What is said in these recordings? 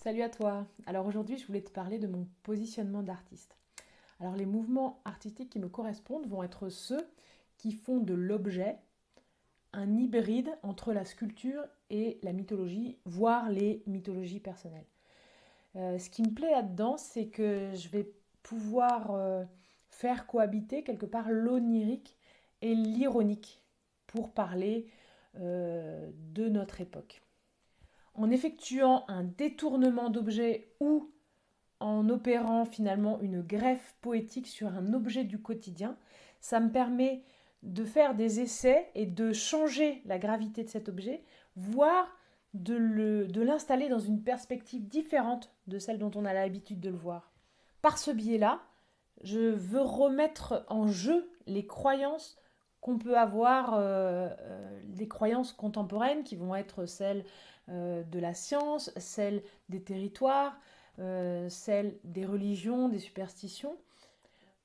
Salut à toi. Alors aujourd'hui, je voulais te parler de mon positionnement d'artiste. Alors les mouvements artistiques qui me correspondent vont être ceux qui font de l'objet un hybride entre la sculpture et la mythologie, voire les mythologies personnelles. Ce qui me plaît là-dedans, c'est que je vais pouvoir faire cohabiter quelque part l'onirique et l'ironique pour parler de notre époque. En effectuant un détournement d'objet ou en opérant finalement une greffe poétique sur un objet du quotidien, ça me permet de faire des essais et de changer la gravité de cet objet, voire de l'installer dans une perspective différente de celle dont on a l'habitude de le voir. Par ce biais-là, je veux remettre en jeu les croyances qu'on peut avoir, des croyances contemporaines qui vont être celles de la science, celles des territoires, celles des religions, des superstitions,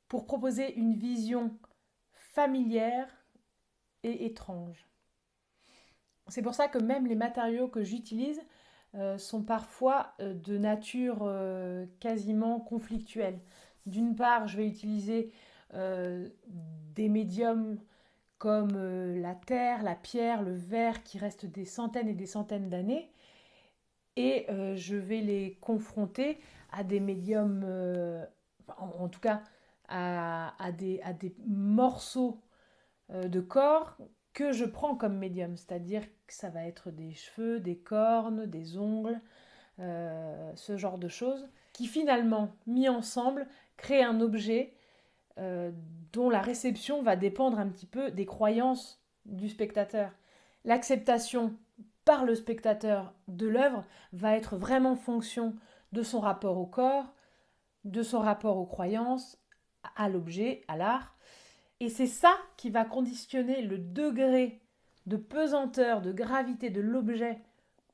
pour proposer une vision familière et étrange. C'est pour ça que même les matériaux que j'utilise sont parfois de nature quasiment conflictuelle. D'une part, je vais utiliser des médiums comme la terre, la pierre, le verre qui restent des centaines et des centaines d'années, et je vais les confronter à des médiums, en tout cas à des morceaux de corps que je prends comme médium, c'est-à-dire que ça va être des cheveux, des cornes, des ongles, ce genre de choses, qui finalement, mis ensemble, créent un objet euh, dont la réception va dépendre un petit peu des croyances du spectateur. L'acceptation par le spectateur de l'œuvre va être vraiment fonction de son rapport au corps, de son rapport aux croyances, à l'objet, à l'art. Et c'est ça qui va conditionner le degré de pesanteur, de gravité de l'objet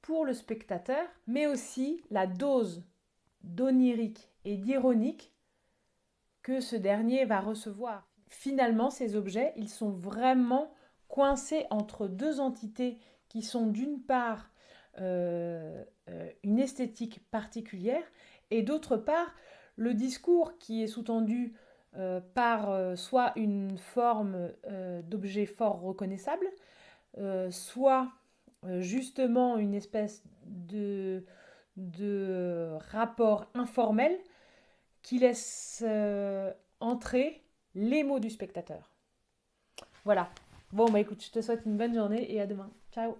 pour le spectateur, mais aussi la dose d'onirique et d'ironique que ce dernier va recevoir. Finalement, ces objets, ils sont vraiment coincés entre deux entités qui sont d'une part une esthétique particulière et d'autre part le discours qui est sous-tendu par soit une forme d'objet fort reconnaissable, soit justement une espèce de rapport informel qui laisse entrer les mots du spectateur. Voilà. Bon, bah écoute, je te souhaite une bonne journée et à demain. Ciao.